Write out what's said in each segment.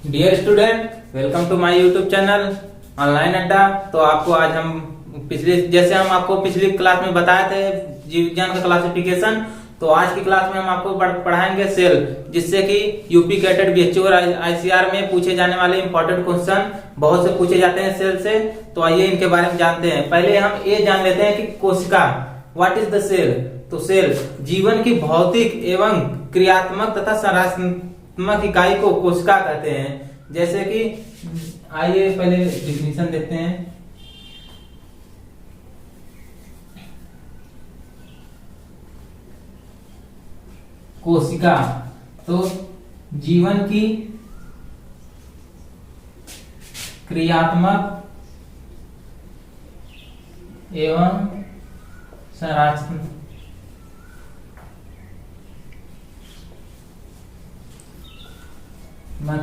Dear student, welcome to my YouTube channel online Adda. तो आपको आज हम आपको पिछली क्लास में बताए थे जीव विज्ञान का क्लासिफिकेशन। तो आज की क्लास में हम आपको पढ़ाएंगे सेल, जिससे कि यूपी कैटेट बीएचयू और आईसीआर में पूछे जाने वाले इंपॉर्टेंट क्वेश्चन बहुत से पूछे जाते हैं सेल से। तो आइए इनके बारे में जानते हैं। पहले हम ये जान लेते हैं कि कोशिका, व्हाट इज द सेल। तो सेल जीवन की भौतिक एवं क्रियात्मक तथा संरचनात्मक इकाई को कोशिका कहते हैं। जैसे कि आइए पहले डिफिनीशन देखते हैं। कोशिका तो जीवन की क्रियात्मक एवं संरचनात्मक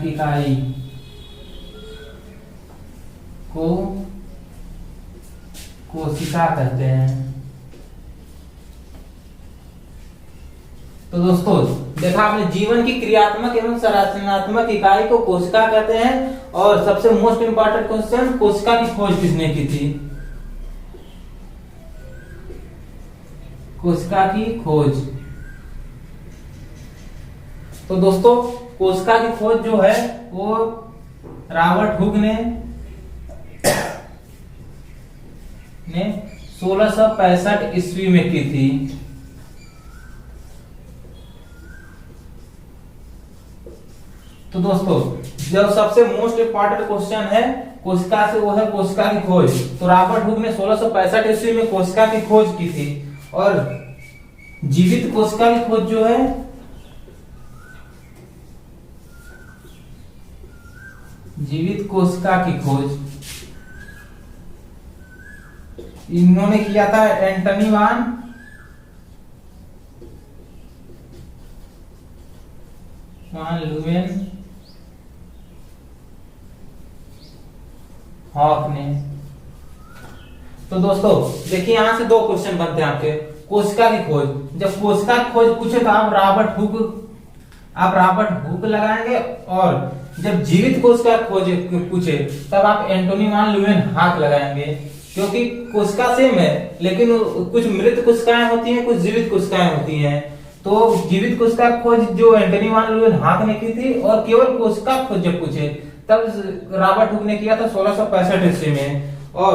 इकाई को कोशिका कहते हैं। तो दोस्तों देखा आपने, जीवन की क्रियात्मक एवं संरचनात्मक इकाई को कोशिका कहते हैं। और सबसे मोस्ट इंपॉर्टेंट क्वेश्चन, कोशिका की खोज किसने की थी? कोशिका की खोज। तो दोस्तों कोशिका की खोज जो है वो रॉबर्ट हुक ने 1665 ईस्वी में की थी। तो दोस्तों जब सबसे मोस्ट इंपॉर्टेंट क्वेश्चन है कोशिका से, वो है कोशिका की खोज। तो रॉबर्ट हुक ने 1665 ईस्वी में कोशिका की खोज की थी। और जीवित कोशिका की खोज जो है जीवित कोशिका की खोज इन्होंने किया था एंटनी वान लुवेन हॉक ने। तो दोस्तों देखिए, यहां से दो क्वेश्चन बनते हैं आपके। कोशिका की खोज, जब कोशिका की खोज पूछे तो आप रॉबर्ट हुक लगाएंगे। और जब जीवित कोशिका खोज पूछे तब आप एंटोनी वान लुवेन हॉक लगाएंगे। क्योंकि कोशिका सेम है, लेकिन कुछ मृत कोशिकाएं होती हैं, कुछ जीवित कोशिकाएं होती हैं। तो जीवित कोशिका खोज जो एंटोनी वान लुवेन हॉक ने की थी, और केवल कोशिका खोज जब पूछे तब रॉबर्ट हुक ने किया था 1665 ईस्वी में। और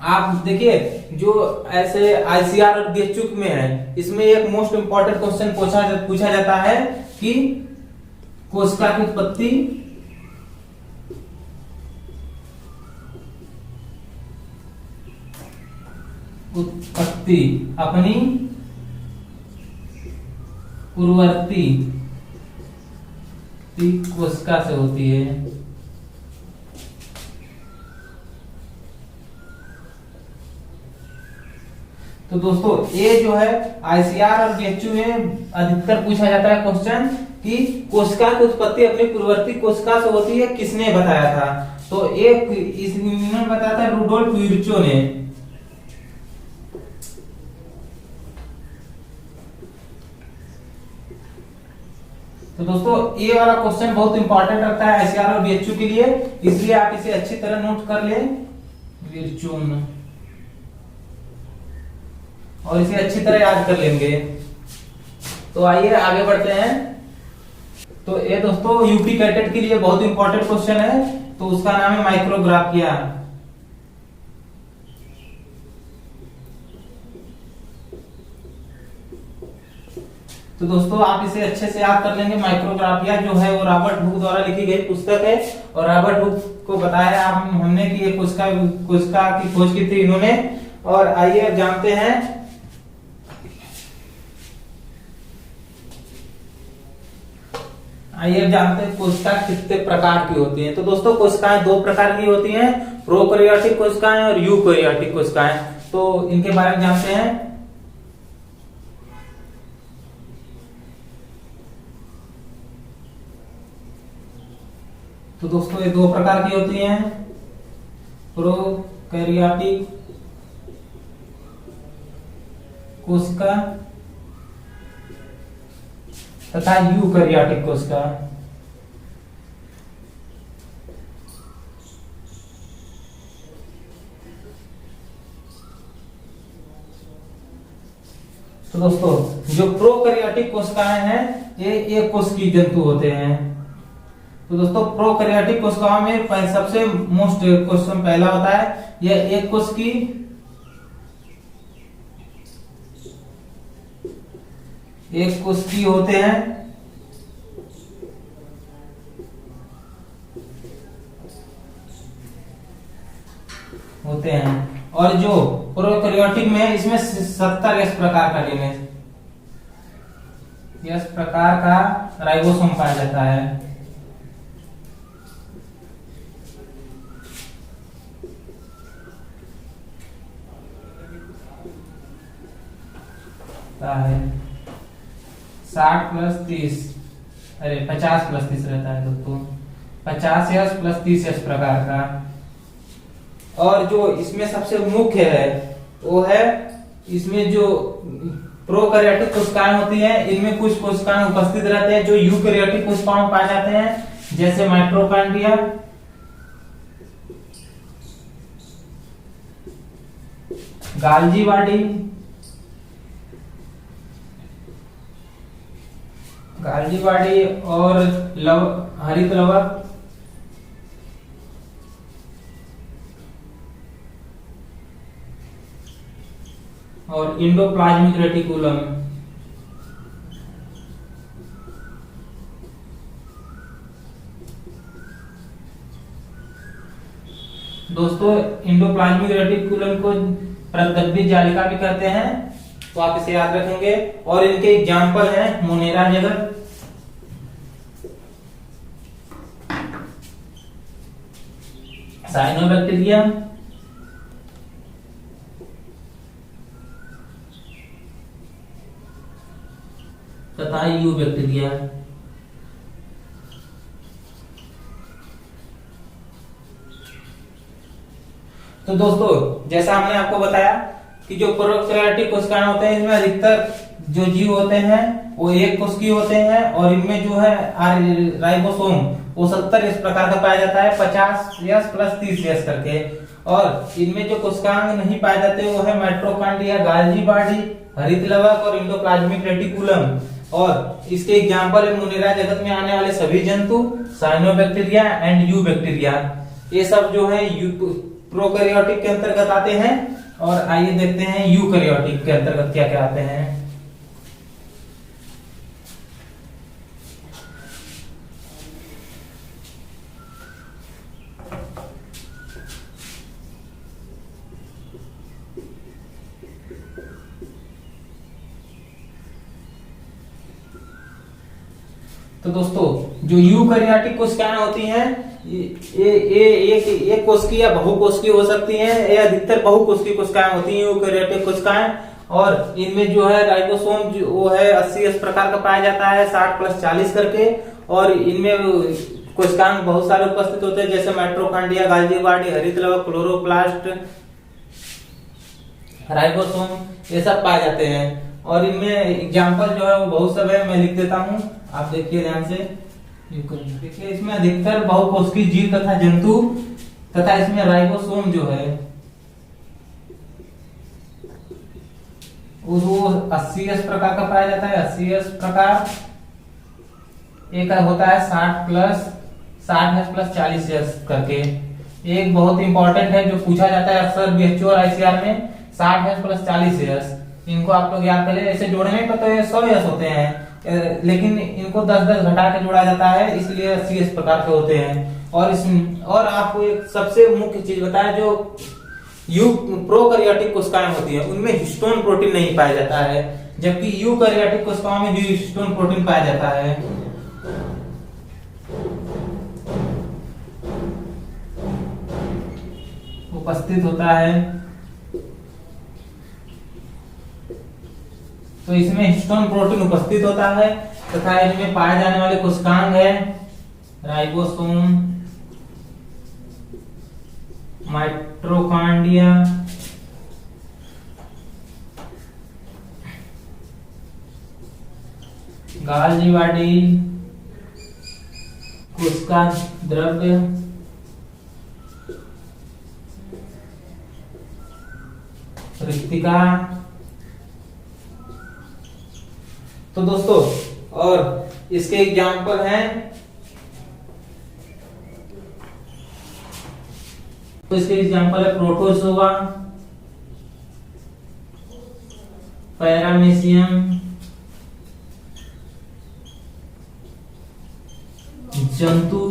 आप देखिए, जो ऐसे आईसीआर और बीएचयू में है, इसमें एक मोस्ट इंपॉर्टेंट क्वेश्चन पूछा जाता है कि कोशिका की उत्पत्ति अपनी पूर्ववर्ती कोशिका से होती है। तो दोस्तों ये जो है आईसीआर और बीएचयू में अधिकतर पूछा जाता है क्वेश्चन कि कोशिका की उत्पत्ति अपनी पूर्ववर्ती कोशिका से होती है, किसने बताया था? तो एक इन्होंने बताया था रुडोल्फ विर्चो ने। तो दोस्तों ये वाला क्वेश्चन बहुत इंपॉर्टेंट रखता है आईसीआर और बीएचयू के लिए, इसलिए आप इसे अच्छी तरह नोट कर लें, विर्चोन, और इसे अच्छी तरह याद कर लेंगे। तो आइए आगे बढ़ते हैं। तो ये दोस्तों यूपी कैटेट के लिए बहुत इंपॉर्टेंट क्वेश्चन है। तो उसका नाम है माइक्रोग्राफिया। तो दोस्तों आप इसे अच्छे से याद कर लेंगे। माइक्रोग्राफिया जो है वो रॉबर्ट हुक द्वारा लिखी गई पुस्तक है। और रॉबर्ट हुक को बताया हमने कि ये कोशिका की खोज की थी इन्होंने। और आइए अब जानते हैं कोशिका कितने प्रकार की होती हैं। तो दोस्तों कोशिकाएं दो प्रकार की होती हैं, प्रोकैरियोटिक कोशिकाएं और यूकैरियोटिक कोशिकाएं। तो इनके बारे में जानते हैं। तो दोस्तों ये दो प्रकार की होती हैं, प्रोकैरियोटिक कोशिका तथा यूकैरियोटिक कोशिका। तो दोस्तों जो प्रोकैरियोटिक कोशिकाएं हैं ये एक कोशिकीय जंतु होते हैं। तो दोस्तों प्रोकैरियोटिक कोशिकाओं में सबसे मोस्ट क्वेश्चन पहला होता है यह एक कोशिकीय होते हैं। और जो प्रोकैरियोटिक में इसमें 70 एस प्रकार का डीएनए, इस प्रकार का राइबोसोम पाया जाता है। है 60 प्लस 30, अरे 50 प्लस 30 रहता है दोस्तों, 50 एस प्लस 30 एस प्रकार का। और जो इसमें सबसे मुख्य है वो है इसमें जो प्रोकैरियोटिक कोशिकाएं होती हैं इनमें कुछ कोशिकाएं उपस्थित रहते हैं जो यूकैरियोटिक कोशिकाओं में पाए जाते हैं, जैसे माइटोकॉन्ड्रिया, गाल्जी बॉडी और हरित लवक, और इंडोप्लाज्मिक रेटिकुलम। दोस्तों इंडोप्लाज्मिक रेटिकुलम को प्रद्रव्य जालिका भी कहते हैं, तो आप इसे याद रखेंगे। और इनके एग्जाम्पल हैं मोनेरा जगत, साइनोबैक्टीरिया, तथा यू बैक्टीरिया। तो दोस्तों जैसा हमने आपको बताया कि जो प्रोकैरियोटिक कोशिकाएं होते हैं इनमें अधिकतर जो जीव होते हैं वो एक कोशिकीय होते हैं, और इनमें जो है राइबोसोम वो 70 इस प्रकार का पाया जाता है, 50 एस प्लस 30 एस करके। और इनमें जो कोशिकांग नहीं पाए जाते वो है माइटोकॉन्ड्रिया, गाल्जी बॉडी, हरित लवक और इंडोप्लाज्मिक रेटिकुलम। और इसके एग्जाम्पल है मोनेरा जगत में आने वाले सभी जंतु, साइनोबैक्टीरिया एंड यू बैक्टीरिया। ये सब जो है प्रोकैरियोटिक के अंतर्गत आते हैं। और आइए देखते हैं यूकैरियोटिक के अंतर्गत क्या क्या आते हैं। तो दोस्तों जो यूकैरियोटिक कोशिकाएं होती हैं ये एक कोशिकीय या बहुकोशिकीय हो सकती हैं, ये अधिकतर बहुकोशिकीय कोशिकाएं होती हैं यूकैरियोटिक कोशिकाएं। और इनमें जो है राइबोसोम जो वो है 80 इस प्रकार का पाया जाता है, 60 प्लस 40 करके। और इनमें कोशिकांग बहुत सारे उपस्थित होते हैं, जैसे माइटोकॉन्ड्रिया, गाल्जी बॉडी, हरित लवक, क्लोरोप्लास्ट, राइबोसोम, ये सब पाए जाते हैं। और इनमें एग्जाम्पल जो है वो बहुत सब है, मैं लिख देता हूँ, आप देखिए ध्यान से। देखिए इसमें अधिकतर बहुकोशिकीय जीव तथा जंतु तथा इसमें राइबोसोम जो है वो 80 एस प्रकार का पाया जाता है, 80 एस प्रकार। एक होता है 60 एस प्लस 40 एस करके। एक बहुत इंपॉर्टेंट है जो पूछा जाता है अक्सर बीएचओ और आईसीआर में, 60 एस प्लस 40 एस। इनको आप लोग याद करें, ऐसे जोड़ने पर तो ये 100 एस होते हैं, लेकिन इनको 10-10 घटा के जोड़ा जाता है, इसलिए 80 इस प्रकार के होते हैं। और आपको एक सबसे मुख्य चीज बताया, जो प्रोकैरियोटिक कोशिकाएं होती हैं उनमें हिस्टोन प्रोटीन नहीं पाया जाता है, जबकि यूकैरियोटिक कोशिकाओं में हिस्टोन प्रोटीन पाया जाता है। उपस्थित होता है। तो इसमें हिस्टोन प्रोटीन उपस्थित होता है तथा इनमें पाए जाने वाले कोशिकांग है राइबोसोम, माइटोकॉन्ड्रिया, गाल्जी बॉडी, कोशिका द्रव्य, रिक्तिका, तो दोस्तों और इसके एग्जाम्पल हैं, तो इसके एग्जाम्पल है प्रोटोजोआ, पैरामीशियम, जंतु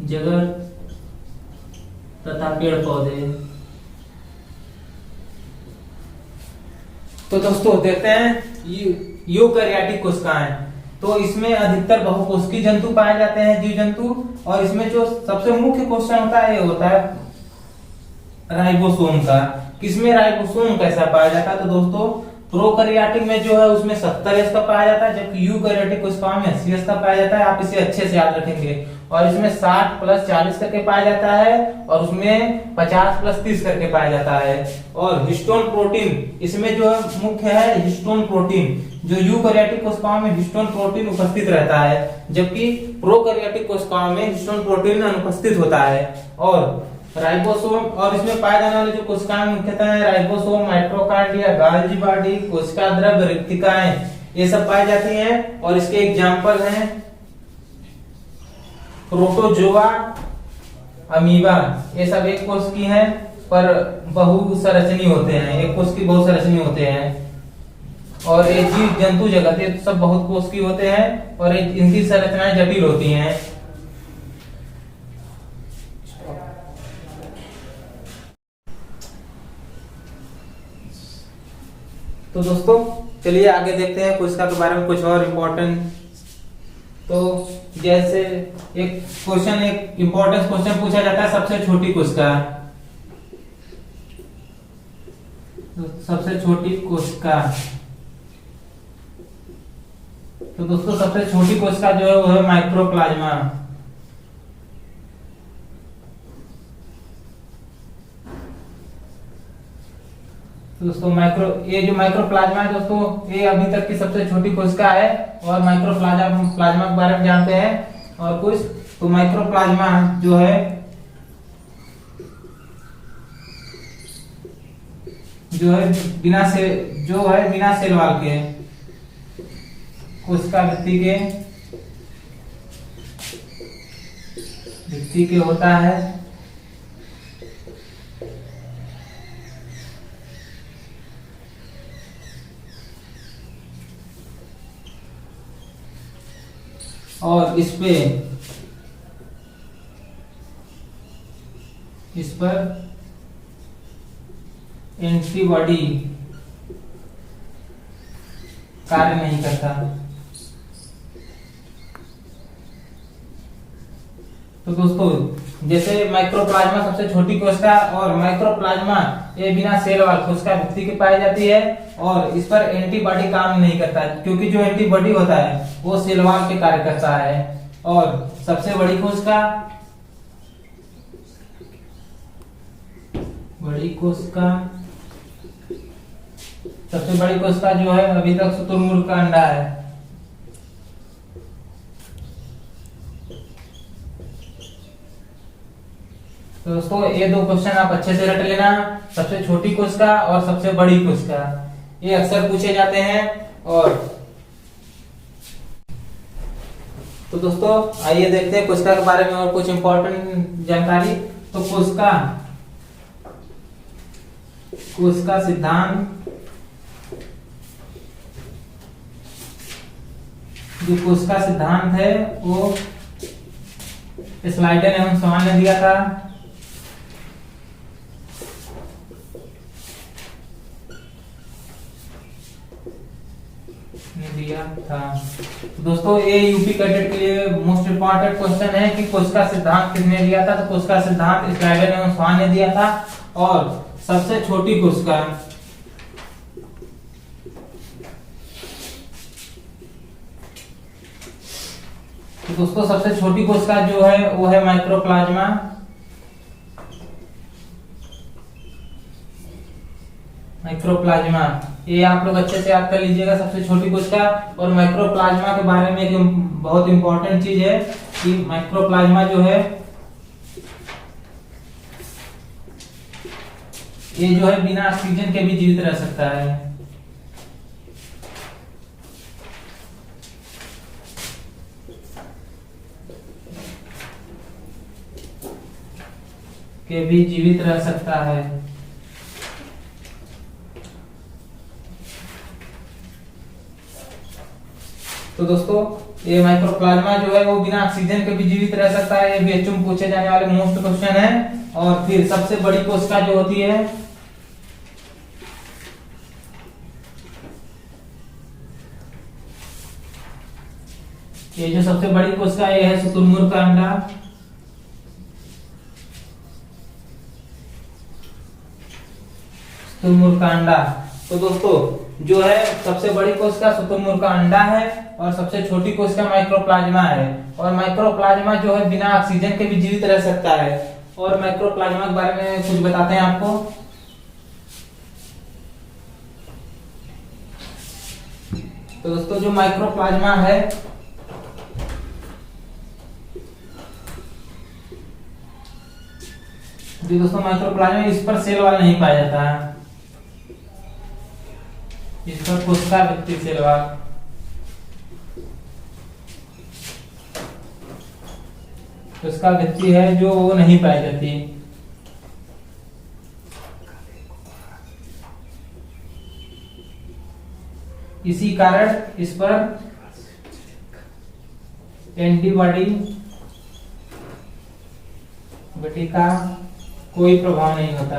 जगत तथा पेड़ पौधे। तो दोस्तों देखते हैं यूकैरियोटिक कोशिकाएं। तो इसमें अधिकतर बहुकोशिकीय जंतु पाए जाते हैं, जीव जंतु। और इसमें जो सबसे मुख्य क्वेश्चन होता है ये होता है राइबोसोम का। किसमें राइबोसोम कैसा पाया जाता है? तो दोस्तों प्रोकैरियोटिक में जो है उसमें 70S का पाया जाता है, जबकि यूकैरियोटिक कोशिकाओं में 80S का पाया जाता है। आप इसे अच्छे से याद रखेंगे। और इसमें 60 + 40 करके पाया जाता है, और उसमें 50 + 30 करके पाया जाता है। और हिस्टोन प्रोटीन इसमें जो है मुख्य है हिस्टोन प्रोटीन, जो यूकैरियोटिक कोशिकाओं में हिस्टोन प्रोटीन उपस्थित रहता है, जबकि प्रोकैरियोटिक कोशिकाओं में हिस्टोन प्रोटीन अनुपस्थित होता है। और राइबोसोम, और इसमें पाए जाने वाले जो कोशिकाएं मुख्यतः है राइबोसोम, माइटोकॉन्ड्रिया, गोल्गी बॉडी, कोशिका द्रव्य, रिक्तिकाएं, ये सब पाई जाती हैं। और इसके एग्जाम्पल हैं प्रोटोजोआ, अमीबा। ये सब एक कोश की हैं पर बहुसंरचनी होते हैं, एक कोश की बहुसंरचनी होते हैं। और ये जीव जंतु जगत ये सब बहुत कोश की होते हैं, और इनकी संरचनाएं जटिल होती हैं। तो दोस्तों चलिए आगे देखते हैं कोशिका के बारे में कुछ और इम्पोर्टेंट। तो जैसे एक इम्पोर्टेंट क्वेश्चन पूछा जाता है, सबसे छोटी कोशिका। तो सबसे छोटी कोशिका, तो दोस्तों सबसे छोटी कोशिका जो है वो है माइक्रोप्लाज्मा। दोस्तों ये जो माइक्रोप्लाज्मा है दोस्तों, ये अभी तक की सबसे छोटी कोशिका है। और माइक्रोप्लाज्मा के बारे में जानते हैं और कुछ। तो माइक्रोप्लाज्मा जो है बिना सेल वाल के कोशिका भित्ति के होता है। और इस पर एंटीबॉडी कार्य नहीं करता। तो दोस्तों जैसे माइक्रोप्लाज्मा सबसे छोटी कोशिका, और माइक्रोप्लाज्मा ये बिना सेल वाल कोशिका भित्ति की पाई जाती है, और इस पर एंटीबॉडी काम नहीं करता, क्योंकि जो एंटीबॉडी होता है वो सेल वाल के कार्य करता है। और सबसे बड़ी कोशिका सबसे बड़ी कोशिका जो है अभी तक शुतुरमुर्ग का अंडा है। तो दोस्तों ये दो क्वेश्चन आप अच्छे से रट लेना, सबसे छोटी कोशिका और सबसे बड़ी कोशिका, ये अक्सर पूछे जाते हैं। और तो दोस्तों आइए देखते हैं कोशिका के बारे में और कुछ इंपॉर्टेंट जानकारी। तो कोशिका सिद्धांत, जो कोशिका सिद्धांत है वो स्लाइडन एवं समान ने दिया था। दोस्तों ये यूपी कैडेट के लिए मोस्ट इंपॉर्टेंट क्वेश्चन है कि कोशिका सिद्धांत किसने दिया था? तो कोशिका सिद्धांत स्लाइडन एवं समान ने दिया था। और सबसे छोटी कोशिका, तो दोस्तों सबसे छोटी कोशिका जो है वो है माइक्रोप्लाज्मा। ये आप लोग अच्छे से याद कर लीजिएगा, सबसे छोटी कोशिका। और माइक्रोप्लाज्मा के बारे में एक बहुत इंपॉर्टेंट चीज है कि माइक्रोप्लाज्मा जो है ये जो है बिना ऑक्सीजन के भी जीवित रह सकता है। के भी जीवित रह सकता है। तो दोस्तों ये माइक्रोप्लाज्मा जो है वो बिना ऑक्सीजन के भी जीवित रह सकता है। ये बीएचयू में पूछे जाने वाले मोस्ट क्वेश्चन है। और फिर सबसे बड़ी कोशिका जो होती है, ये जो सबसे बड़ी कोशिका ये है शुतुरमुर्ग का अंडा। शुतुरमुर्ग का अंडा। तो दोस्तों जो है सबसे बड़ी कोशिका शुतुरमुर्ग का अंडा है और सबसे छोटी कोशिका माइक्रोप्लाज्मा है। और माइक्रोप्लाज्मा जो है बिना ऑक्सीजन के भी जीवित रह सकता है। और माइक्रोप्लाज्मा के बारे में कुछ बताते हैं आपको। तो दोस्तों जो माइक्रोप्लाज्मा है जी दोस्तों, माइक्रोप्लाज्मा इस पर सेल वाल नहीं पाया जाता है, इस पर कोशिका भित्ति सेल वाल। कोशिका भित्ति है जो वो नहीं पाई जाती। इसी कारण इस पर एंटीबॉडी का कोई प्रभाव नहीं होता।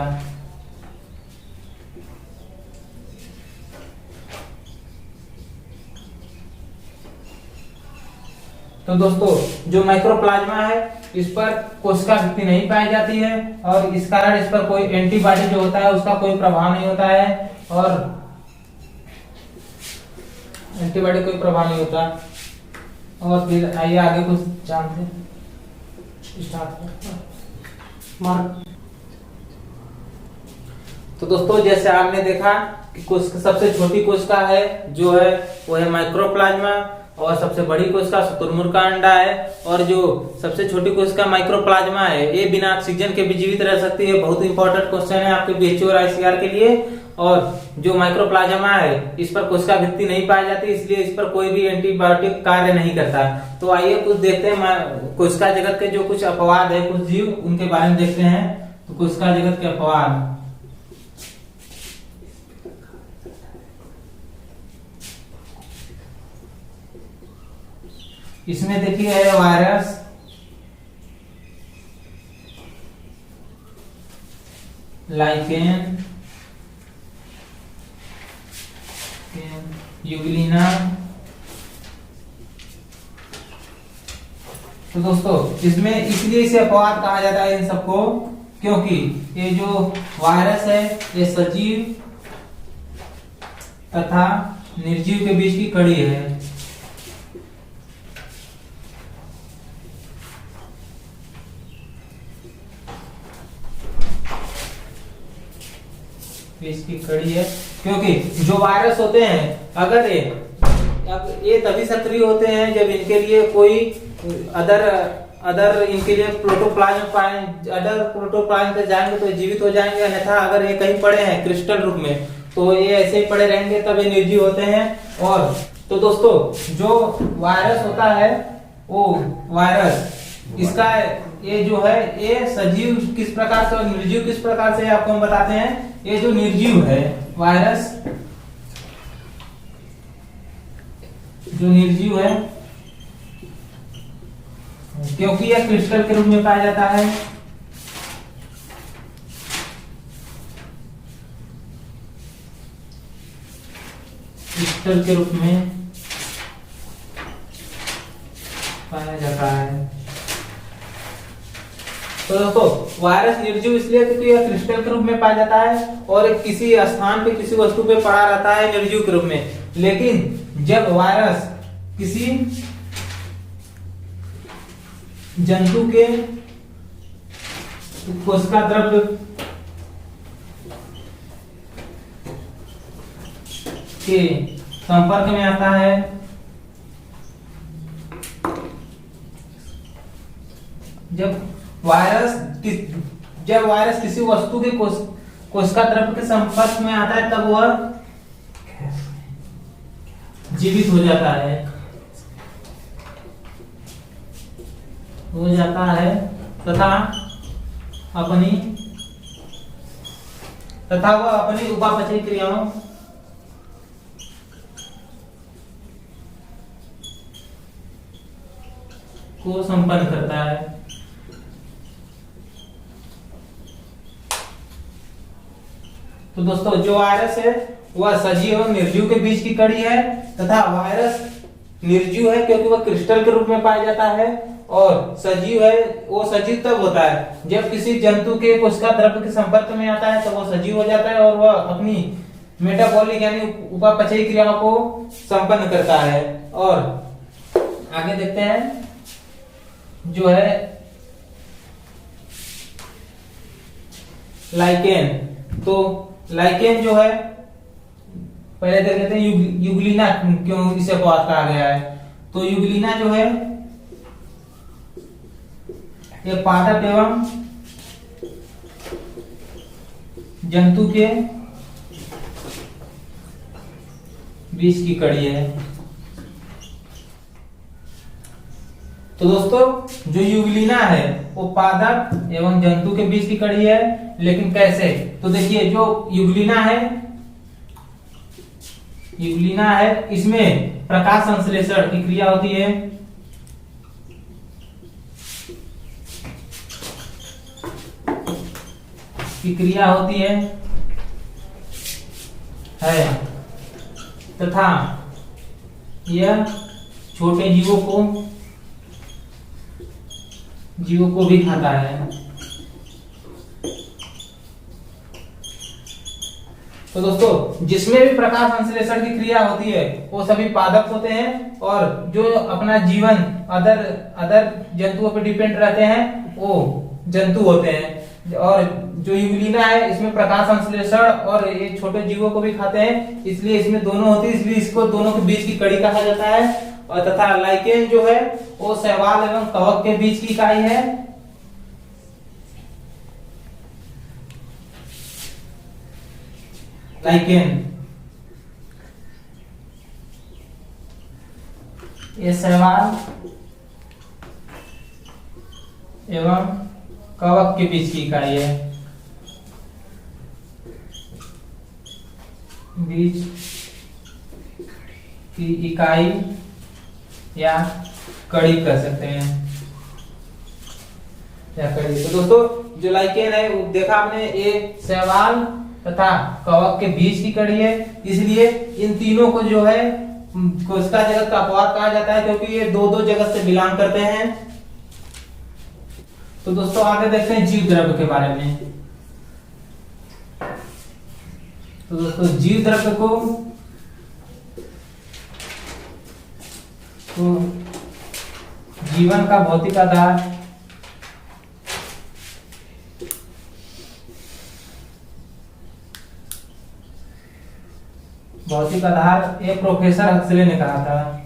तो दोस्तों जो माइक्रोप्लाज्मा है इस पर कोशिका भित्ति नहीं पाई जाती है और इस कारण इस पर कोई एंटीबॉडी जो होता है उसका कोई प्रभाव नहीं होता है। और एंटीबॉडी कोई प्रभाव नहीं होता। और फिर आइए आगे कुछ जानते हैं। स्टार्ट। तो दोस्तों जैसे आपने देखा कि सबसे छोटी कोशिका है जो है वो है माइक्रोप्लाज्मा और सबसे बड़ी कोशिका शुतुरमुर्ग का अंडा है। और जो सबसे छोटी कोशिका माइक्रोप्लाज्मा है ये बिना ऑक्सीजन के भी जीवित रह सकती है। बहुत इंपॉर्टेंट क्वेश्चन है आपके बीएचयू और आईसीआर के लिए। और जो माइक्रोप्लाज्मा है इस पर कोशिका भित्ति नहीं पाई जाती, इसलिए इस पर कोई भी एंटीबायोटिक कार्य नहीं करता। तो आइए कुछ देखते हैं कोशिका जगत के जो कुछ अपवाद है, कुछ जीव उनके बारे में देखते हैं। तो कोशिका जगत के अपवाद, इसमें देखिए है वायरस, लाइकेन, यूग्लिना। तो दोस्तों इसमें इसलिए इसे अपवाद कहा जाता है इन सबको क्योंकि ये जो वायरस है ये सजीव तथा निर्जीव के बीच की कड़ी है। इसकी कड़ी है क्योंकि जो वायरस होते हैं अगर ये तभी सक्रिय होते हैं जब इनके लिए कोई अदर इनके लिए प्रोटोप्लाज्म पे जाएंगे तो जीवित हो जाएंगे। अन्यथा अगर ये कहीं पड़े हैं क्रिस्टल रूप में तो ये ऐसे ही पड़े रहेंगे, तब ये निर्जीव होते हैं। और तो दोस्तों जो वायरस होता है वो वायरस इसका ये जो है ये सजीव किस प्रकार से और निर्जीव किस प्रकार से आपको हम बताते हैं। ये जो निर्जीव है वायरस, जो निर्जीव है क्योंकि यह क्रिस्टल के रूप में पाया जाता है। क्रिस्टल के रूप में पाया जाता है। तो दोस्तों वायरस निर्जीव इसलिए क्योंकि यह क्रिस्टल के रूप में पाया जाता है और किसी स्थान पे किसी वस्तु पे पड़ा रहता है निर्जीव के रूप में। लेकिन जब वायरस किसी जंतु के कोशिका द्रव्य के संपर्क में आता है जब वायरस किसी वस्तु के कोशिका द्रव्य के संपर्क में आता है तब वह जीवित हो जाता है तथा अपनी तथा वह अपनी उपापचयी क्रियाओं को संपन्न करता है। तो दोस्तों जो वायरस है वह सजीव और निर्जीव के बीच की कड़ी है, तथा वायरस निर्जीव है क्योंकि वह क्रिस्टल के रूप में पाया जाता है, और सजीव है वो सजीव तब होता है जब किसी जंतु के कोशिका द्रव्य के संपर्क में आता है तो वो सजीव हो जाता है और वह अपनी मेटाबॉलिक यानी उपापचयी क्रियाओं को संपन्न करता है। और आगे देखते हैं जो है लाइकेन। तो लाइकेन जो है पहले देख लेते हैं यूग्लिना क्यों इसे कहा गया है। तो यूग्लिना जो है ये पादप एवं जंतु के बीच की कड़ी है। तो दोस्तों जो यूग्लिना है वो पादप एवं जंतु के बीच की कड़ी है, लेकिन कैसे? तो देखिए जो यूग्लिना है इसमें प्रकाश संश्लेषण की क्रिया होती है। तथा यह छोटे जीवों को भी खाता है। तो दोस्तों जिसमें भी प्रकाश संश्लेषण की क्रिया होती है वो सभी पादप होते हैं, और जो अपना जीवन अदर जंतुओं पर डिपेंड रहते हैं वो जंतु होते हैं। और जो यूग्लिना है इसमें प्रकाश संश्लेषण और ये छोटे जीवों को भी खाते हैं, इसलिए इसमें दोनों होती है, इसलिए इसको दोनों के बीच की कड़ी कहा जाता है। और तथा लाइकेन जो है वो शैवाल एवं कवक के बीच की इकाई है। लाइकेन ये शैवाल एवं कवक के बीच की इकाई है, बीच की इकाई या कड़ी कर सकते हैं, या कड़ी। तो दोस्तों जो लाइकेन है वो देखा आपने ये शैवाल तथा कवक के बीच की कड़ी है, इसलिए इन तीनों को जो है कोशिका जगत का अपवाद कहा जाता है क्योंकि ये दो जगत से बिलोंग करते हैं। तो दोस्तों आगे देखते हैं जीव द्रव्य के बारे में। तो दोस्तों जीव द्रव्य को तो जीवन का भौतिक आधार ये प्रोफेसर हक्सले ने कहा था।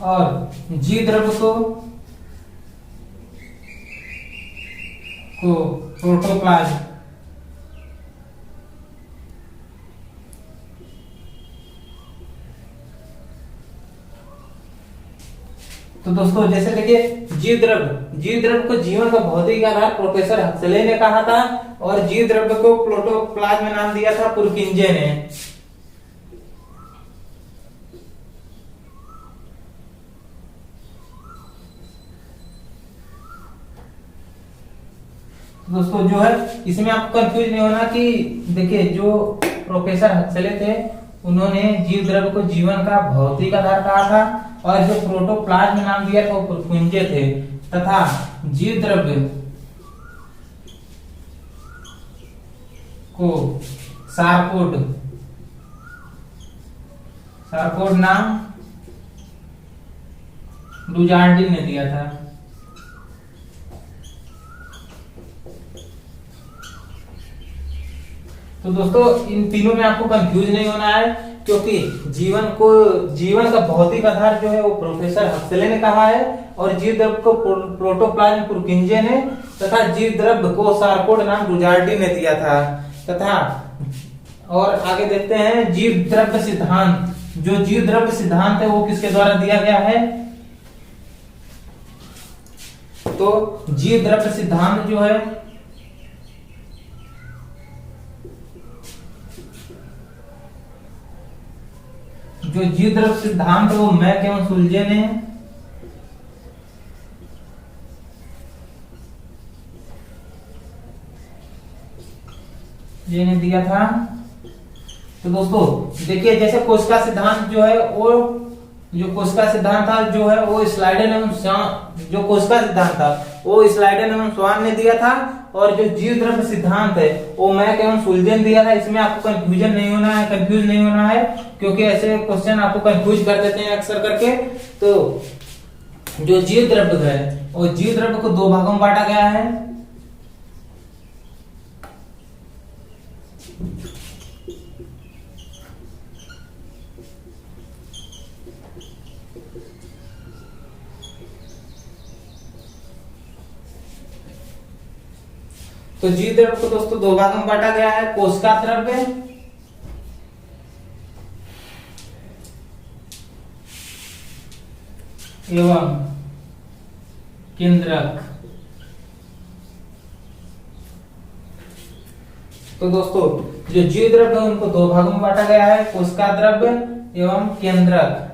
और जीव द्रव्य को प्रोटोप्लाज्म तो दोस्तों जैसे देखिए जीव द्रव्य को जीवन का भौतिक आधार प्रोफेसर हक्सले ने कहा था, और जीव द्रव्य को प्रोटोप्लाज्म नाम दिया था पुरकिंजे ने। दोस्तों जो है इसमें आपको कंफ्यूज नहीं होना कि देखिए जो प्रोफेसर हक्सले थे उन्होंने जीव द्रव्य को जीवन का भौतिक आधार कहा था, और जो प्रोटोप्लाज्म नाम दिया था वो पुरकिंजे थे, तथा जीव द्रव्य को सारकोड नाम डुजार्डिन ने दिया था। तो दोस्तों इन तीनों में आपको कंफ्यूज नहीं होना है, क्योंकि जीवन का भौतिक आधार जो है वो प्रोफेसर हक्सले ने कहा है, और जीव द्रव्य को प्रोटोप्लाज्म पुरकिंजे ने, तथा जीव द्रव्य को सारकोड नाम डुजार्डिन ने दिया था, तथा और आगे देखते हैं जीव द्रव्य सिद्धांत। जो जीव द्रव्य सिद्धांत है वो किसके द्वारा दिया गया है? तो जीव द्रव्य सिद्धांत जो है जीव द्रव्य सिद्धांत वो मैक एवं सुलजे ने दिया था। तो दोस्तों देखिए, जैसे कोशिका सिद्धांत जो है वो जो कोशिका सिद्धांत था जो है वो स्लाइडन एवं जो कोशिका सिद्धांत था वो स्लाइडन एवं स्वान ने दिया था, और जो जीव द्रव्य सिद्धांत है वो मैक एवं सुलजे ने दिया था। इसमें आपको कंफ्यूज नहीं होना है, क्योंकि ऐसे क्वेश्चन आपको कंफ्यूज कर देते हैं अक्सर करके। तो जो जीव द्रव्य है वो जीव द्रव्य को दो भागों में बांटा गया है। तो जीव द्रव्य को दोस्तों दो भागों में बांटा गया है, कोशिका द्रव्य एवं केंद्रक। तो दोस्तों जो जीव द्रव्य है उनको दो भागों में बांटा गया है, कोशिका द्रव्य एवं केंद्रक।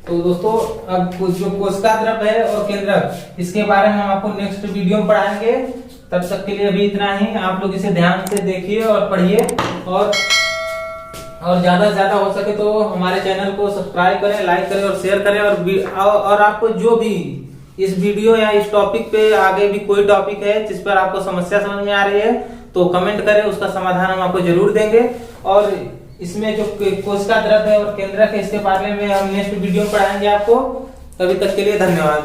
तो दोस्तों अब जो कोशिका द्रव्य है और केंद्रक, इसके बारे में हम आपको नेक्स्ट वीडियो में पढ़ाएंगे। तब तक के लिए अभी इतना ही। आप लोग इसे ध्यान से देखिए और पढ़िए, और ज्यादा से ज्यादा हो सके तो हमारे चैनल को सब्सक्राइब करें, लाइक करें और शेयर करें। और आपको जो भी इस वीडियो या इस टॉपिक पे आगे भी कोई टॉपिक है जिस पर आपको समस्या समझ में आ रही है तो कमेंट करें, उसका समाधान हम आपको जरूर देंगे। और इसमें जो कोशिका द्रव्य है और केंद्रक है इसके बारे में हम नेक्स्ट वीडियो में पढ़ाएंगे आपको। तभी तक के लिए धन्यवाद।